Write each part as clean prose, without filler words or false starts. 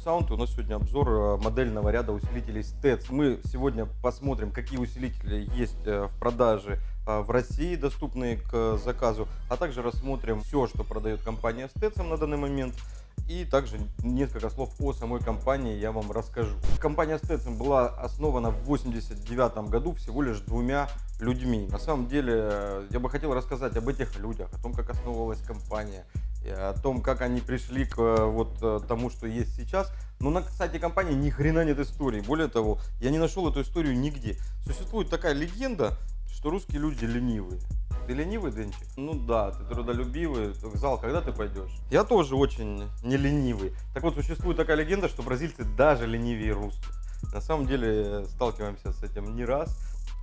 Sound. У нас сегодня обзор модельного ряда усилителей STETS. Мы сегодня посмотрим, какие усилители есть в продаже в России, доступные к заказу, а также рассмотрим все, что продает компания STETS на данный момент. И также несколько слов о самой компании я вам расскажу. Компания STETS была основана в 1989 году всего лишь двумя людьми. На самом деле я бы хотел рассказать об этих людях, о том, как основывалась компания, и о том, как они пришли к тому, что есть сейчас. Но на сайте компании ни хрена нет истории. Более того, я не нашел эту историю нигде. Существует такая легенда, что русские люди ленивые. Ты ленивый, Денчик? Ну да, ты трудолюбивый. В зал когда ты пойдешь? Я тоже очень не ленивый. Так вот, существует такая легенда, что бразильцы даже ленивее русских. На самом деле сталкиваемся с этим не раз.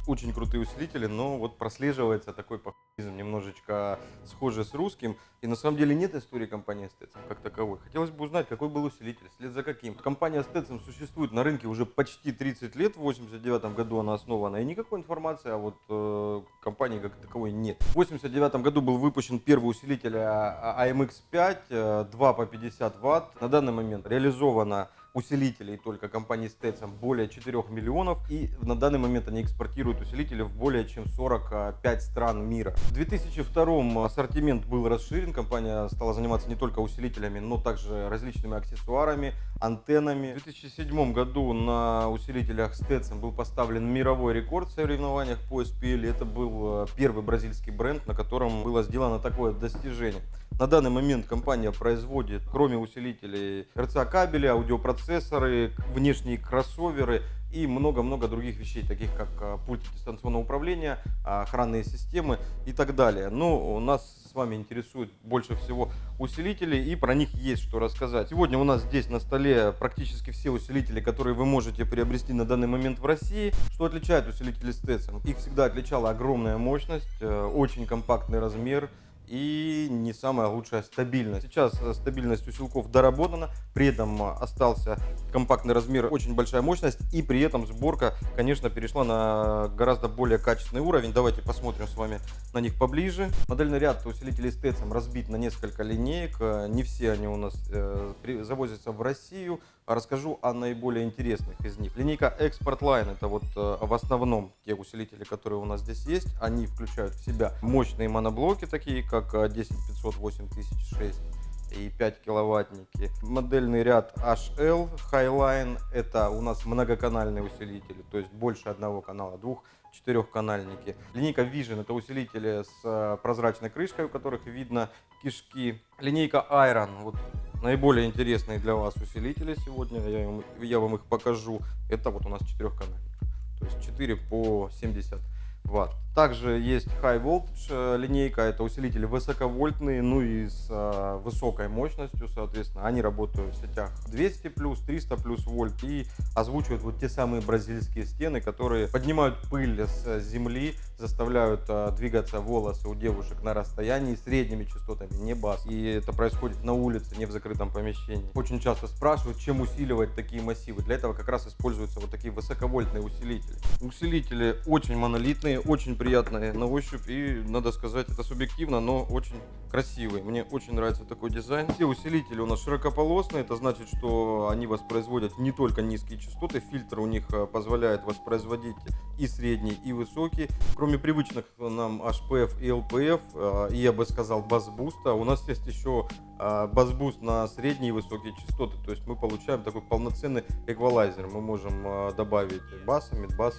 Очень крутые усилители, но вот прослеживается такой похуизм, немножечко схожий с русским. И на самом деле нет истории компании STETS как таковой. Хотелось бы узнать, какой был усилитель, след за каким. Компания STETS существует на рынке уже почти 30 лет. В 1989 году она основана, и никакой информации о компании как таковой нет. В 1989 году был выпущен первый усилитель AMX5, 2 по 50 Вт. На данный момент реализовано усилителей только компании STETS более 4 миллионов, и на данный момент они экспортируют усилители в более чем 45 стран мира. В 2002 ассортимент был расширен, компания стала заниматься не только усилителями, но также различными аксессуарами, антеннами. В 2007 году на усилителях STETS был поставлен мировой рекорд в соревнованиях по SPL. Это был первый бразильский бренд, на котором было сделано такое достижение. На данный момент компания производит, кроме усилителей, RCA-кабели, аудиопроцессоры, внешние кроссоверы и много-много других вещей, таких как пульты дистанционного управления, охранные системы и так далее. Но нас с вами интересует больше всего усилители, и про них есть что рассказать. Сегодня у нас здесь на столе практически все усилители, которые вы можете приобрести на данный момент в России. Что отличает усилители STETS? Их всегда отличала огромная мощность, очень компактный размер и не самая лучшая стабильность. Сейчас стабильность усилков доработана, при этом остался компактный размер, очень большая мощность, и при этом сборка, конечно, перешла на гораздо более качественный уровень. Давайте посмотрим с вами на них поближе. Модельный ряд усилителей STETS разбит на несколько линеек, не все они у нас завозятся в Россию. Расскажу о наиболее интересных из них. Линейка Export Line — это в основном те усилители, которые у нас здесь есть. Они включают в себя мощные моноблоки, такие как 10500, 8006 и 5 киловаттники. Модельный ряд HL Highline — это у нас многоканальные усилители, то есть больше одного канала, четырехканальники. Линейка Vision — это усилители с прозрачной крышкой, у которых видно кишки. Линейка Iron, наиболее интересные для вас усилители сегодня, я вам их покажу. Это у нас четырехканальник, то есть 4 по 70 Вт. Также есть High Voltage линейка, это усилители высоковольтные, и с высокой мощностью, соответственно. Они работают в сетях 200 плюс, 300 плюс вольт и озвучивают те самые бразильские стены, которые поднимают пыль с земли, заставляют двигаться волосы у девушек на расстоянии средними частотами, не бас. И это происходит на улице, не в закрытом помещении. Очень часто спрашивают, чем усиливать такие массивы. Для этого как раз используются такие высоковольтные усилители. Усилители очень монолитные, очень приятные на ощупь, и, надо сказать, это субъективно, но очень красивые. Мне очень нравится такой дизайн. Все усилители у нас широкополосные, это значит, что они воспроизводят не только низкие частоты, фильтр у них позволяет воспроизводить и средние, и высокие. Кроме привычных нам HPF и LPF, и я бы сказал бас-буста, у нас есть еще бас-буст на средние и высокие частоты, то есть мы получаем такой полноценный эквалайзер. Мы можем добавить бас, мидбас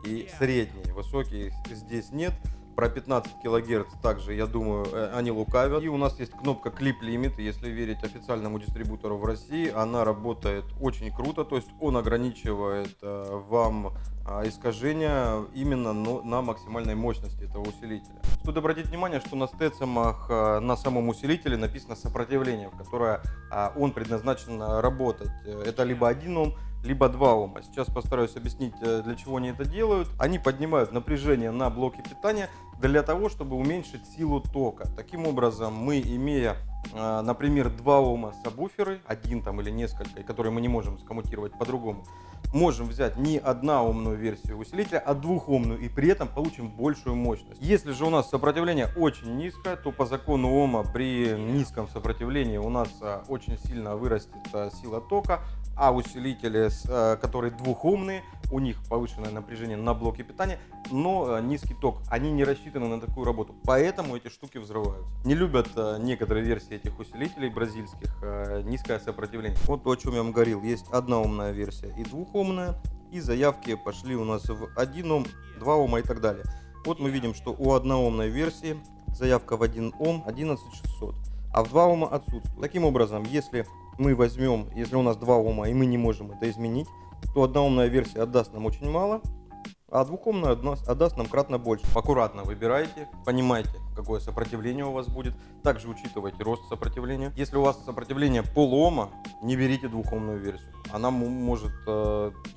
и средние. Высокие здесь нет. Про 15 кГц также, я думаю, они лукавят. И у нас есть кнопка Clip Limit. Если верить официальному дистрибьютору в России, она работает очень круто. То есть он ограничивает вам искажения именно на максимальной мощности этого усилителя. Стоит обратить внимание, что на STETS на самом усилителе написано сопротивление, в которое он предназначен работать. Это либо 1 Ом, либо 2 Ома. Сейчас постараюсь объяснить, для чего они это делают. Они поднимают напряжение на блоке питания для того, чтобы уменьшить силу тока. Таким образом, мы, имея например, 2 Ома сабвуферы, один там или несколько, которые мы не можем скоммутировать по-другому, можем взять не одноомную версию усилителя, а двухомную, и при этом получим большую мощность. Если же у нас сопротивление очень низкое, то по закону Ома при низком сопротивлении у нас очень сильно вырастет сила тока, а усилители, которые двухомные, у них повышенное напряжение на блоке питания, но низкий ток. Они не рассчитаны на такую работу, поэтому эти штуки взрываются. Не любят некоторые версии этих усилителей бразильских низкое сопротивление. Вот то, о чем я вам говорил. Есть одноомная версия и двухомная, и заявки пошли у нас в 1 Ом, 2 Ома и так далее. Вот мы видим, что у одноомной версии заявка в 1 Ом 11600, а в 2 Ома отсутствует. Таким образом, если мы возьмем, если у нас 2 Ома и мы не можем это изменить, то одноомная версия отдаст нам очень мало, а двухомная отдаст нам кратно больше. Аккуратно выбирайте, понимайте, какое сопротивление у вас будет. Также учитывайте рост сопротивления. Если у вас сопротивление полуома, не берите двухомную версию. Она может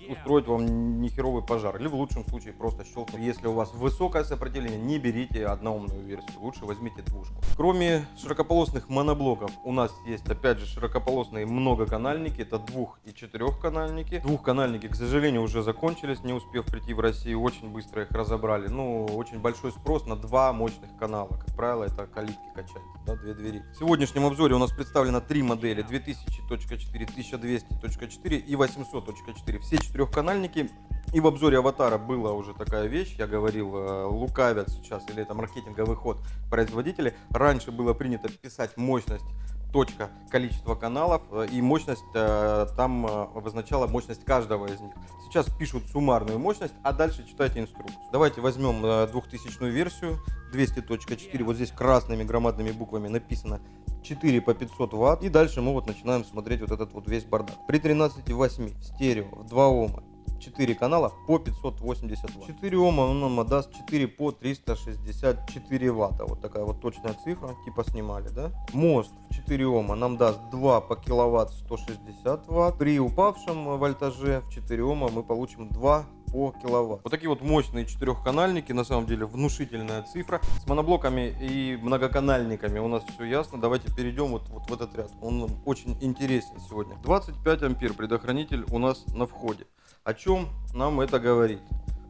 устроить вам нехеровый пожар. Или в лучшем случае просто щелкнуть. Если у вас высокое сопротивление, не берите одноомную версию. Лучше возьмите двушку. Кроме широкополосных моноблоков, у нас есть опять же широкополосные многоканальники. Это 2- и 4-канальники. Двухканальники, к сожалению, уже закончились, не успев прийти в Россию. Очень быстро их разобрали. Ну, очень большой спрос на 2 мощных канала. Как правило, это калитки качать, да, 2 двери. В сегодняшнем обзоре у нас представлено 3 модели: 2000.4, 1200.4 и 800.4. Все 4-канальники. И в обзоре аватара была уже такая вещь, я говорил, лукавят сейчас, или это маркетинговый ход производителей. Раньше было принято писать мощность, точка, количество каналов, и мощность там обозначала мощность каждого из них. Сейчас пишут суммарную мощность, а дальше читайте инструкцию. Давайте возьмем 2000 версию, 200.4, вот здесь красными громадными буквами написано 4 по 500 ватт, и дальше мы вот начинаем смотреть вот этот вот весь бардак. При 13,8 в стерео, в 2 Ома, 4 канала по 580 ватт. 4 Ома он нам отдаст 4 по 364 ватта. Вот такая вот точная цифра, типа снимали, да? Мост в 4 Ома нам даст 2 по киловатт 160 ватт. При упавшем вольтаже в 4 Ома мы получим 2 по киловатт. Вот такие вот мощные 4-канальники, на самом деле внушительная цифра. С моноблоками и многоканальниками у нас все ясно. Давайте перейдем вот в этот ряд. Он очень интересен сегодня. 25 ампер предохранитель у нас на входе. О чем нам это говорит?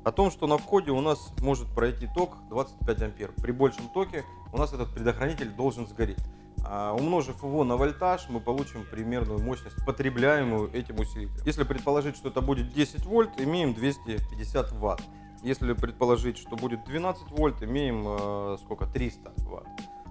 О том, что на входе у нас может пройти ток 25 ампер. При большем токе у нас этот предохранитель должен сгореть. Умножив его на вольтаж, мы получим примерную мощность, потребляемую этим усилителем. Если предположить, что это будет 10 вольт, имеем 250 ватт. Если предположить, что будет 12 вольт, имеем 300 ватт.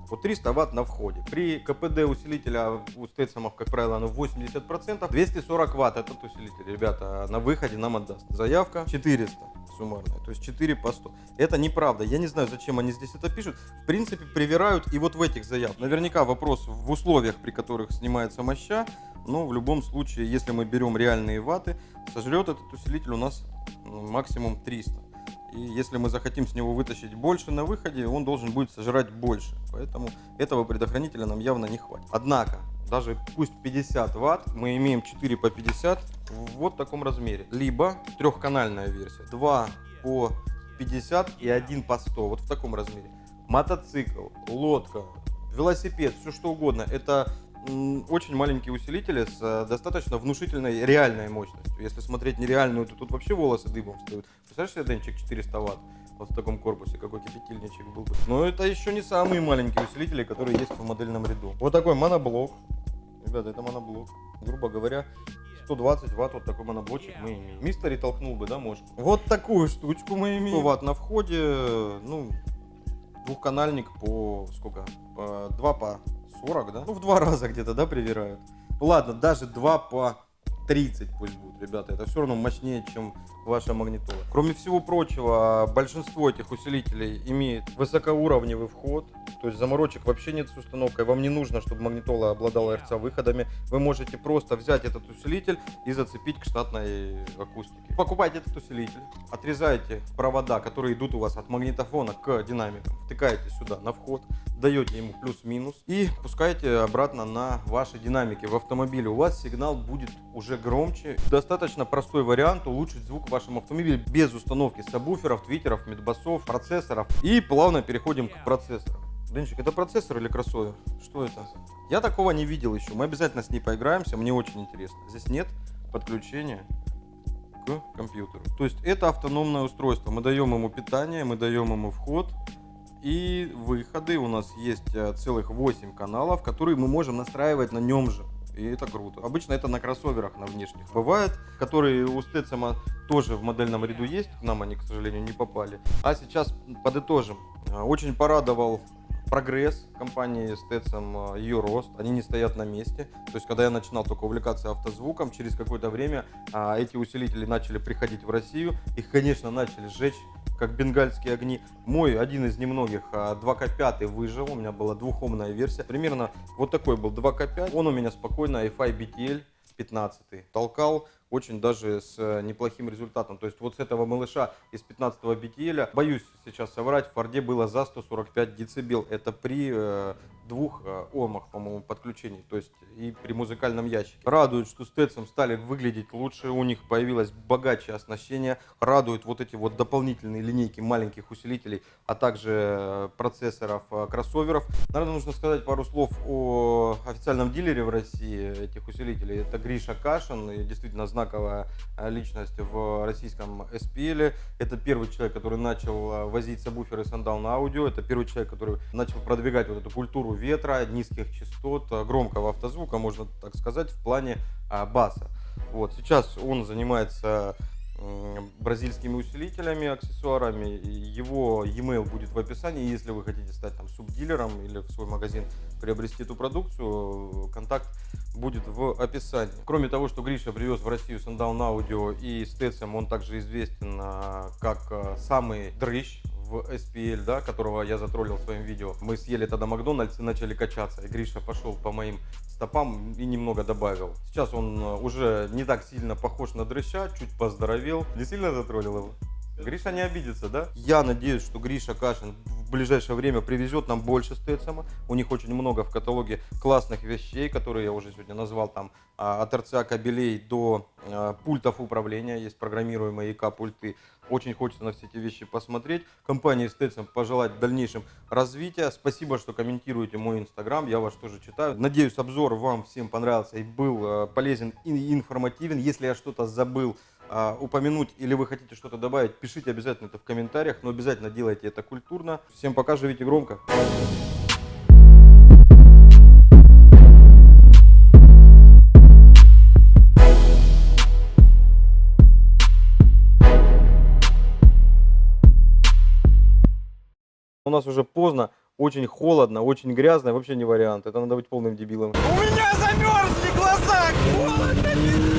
Вот 300 ватт на входе. При КПД усилителя у Стетсомов, как правило, оно 80%. 240 ватт этот усилитель, ребята, на выходе нам отдаст. Заявка 400 суммарная, то есть 4 по 100. Это неправда. Я не знаю, зачем они здесь это пишут. В принципе, привирают и вот в этих заявках. Наверняка вопрос в условиях, при которых снимается моща. Но в любом случае, если мы берем реальные ватты, сожрет этот усилитель у нас максимум 300. И если мы захотим с него вытащить больше на выходе, он должен будет сожрать больше. Поэтому этого предохранителя нам явно не хватит. Однако, даже пусть 50 ватт, мы имеем 4 по 50 в вот таком размере. Либо трехканальная версия. 2 по 50 и 1 по 100. Вот в таком размере. Мотоцикл, лодка, велосипед, все что угодно. Это очень маленькие усилители с достаточно внушительной реальной мощностью. Если смотреть нереальную, то тут вообще волосы дыбом встают. Представляешь себе, Денчик, 400 ватт вот в таком корпусе, какой кипятильничек был бы. Но это еще не самые маленькие усилители, которые есть в модельном ряду. Вот такой моноблок. Ребята, это моноблок. Грубо говоря, 120 ватт вот такой моноблочек мы имеем. Мистери толкнул бы, да, может? Вот такую штучку мы имеем. 100 ватт на входе, двухканальник по сколько? 2 по 40, да? В 2 раза где-то, да, привирают. Ладно, даже 2 по 30 пусть будет, ребята. Это все равно мощнее, чем ваша магнитола. Кроме всего прочего, большинство этих усилителей имеет высокоуровневый вход. То есть заморочек вообще нет с установкой. Вам не нужно, чтобы магнитола обладала РЦ-выходами. Вы можете просто взять этот усилитель и зацепить к штатной акустике. Покупайте этот усилитель, отрезаете провода, которые идут у вас от магнитофона к динамикам, втыкаете сюда на вход, даете ему плюс-минус и пускаете обратно на ваши динамики в автомобиле. У вас сигнал будет уже громче. Достаточно простой вариант улучшить звук в вашем автомобиле без установки сабвуферов, твиттеров, мидбасов, процессоров. И плавно переходим к процессорам. Денчик, это процессор или кроссовер? Что это? Я такого не видел еще. Мы обязательно с ней поиграемся, мне очень интересно. Здесь нет подключения к компьютеру. То есть это автономное устройство. Мы даем ему питание, мы даем ему вход и выходы. У нас есть целых 8 каналов, которые мы можем настраивать на нем же. И это круто. Обычно это на кроссоверах, на внешних. Бывает, которые у Stetson тоже в модельном ряду есть. К нам они, к сожалению, не попали. А сейчас подытожим. Очень порадовал прогресс компании Stetson, ее рост. Они не стоят на месте. То есть, когда я начинал только увлекаться автозвуком, через какое-то время эти усилители начали приходить в Россию. Их, конечно, начали сжечь, как бенгальские огни. Мой один из немногих 2К5 выжил. У меня была двухомная версия. Примерно вот такой был 2К5. Он у меня спокойно iFi BTL 15 толкал. Очень даже с неплохим результатом. То есть вот с этого малыша из 15-го BTL, боюсь сейчас соврать, в Форде было за 145 дБ. Это при 2 омах, по-моему, подключений. То есть и при музыкальном ящике. Радует, что Stetson стали выглядеть лучше. У них появилось богаче оснащение. Радует вот эти вот дополнительные линейки маленьких усилителей, а также процессоров кроссоверов. Наверное, нужно сказать пару слов о официальном дилере в России этих усилителей. Это Гриша Кашин. И действительно знаковая личность в российском SPL. Это первый человек, который начал возить сабвуферы Sundown Audio. Это первый человек, который начал продвигать вот эту культуру ветра, низких частот, громкого автозвука, можно так сказать, в плане баса. Вот. Сейчас он занимается бразильскими усилителями, аксессуарами. Его e-mail будет в описании. Если вы хотите стать там субдилером или в свой магазин приобрести эту продукцию, контакт будет в описании. Кроме того, что Гриша привез в Россию Sundown Audio и Stetson, он также известен как самый дрыщ в SPL, да, которого я затроллил в своем видео. Мы съели тогда Макдональдс и начали качаться. И Гриша пошел по моим стопам и немного добавил. Сейчас он уже не так сильно похож на дрыща, чуть поздоровел. Не сильно затроллил его? Гриша не обидится, да? Я надеюсь, что Гриша Кашин в ближайшее время привезет нам больше Stetson. У них очень много в каталоге классных вещей, которые я уже сегодня назвал, там от РЦА кабелей до пультов управления, есть программируемые ИК-пульты. Очень хочется на все эти вещи посмотреть. Компании Stetson пожелать в дальнейшем развития. Спасибо, что комментируете мой инстаграм, я вас тоже читаю. Надеюсь, обзор вам всем понравился и был полезен и информативен. Если я что-то забыл упомянуть или вы хотите что-то добавить, пишите обязательно это в комментариях, но обязательно делайте это культурно. Всем пока, живите громко. У нас уже поздно, очень холодно, очень грязно, вообще не вариант. Это надо быть полным дебилом. У меня замерзли глаза! Холодно!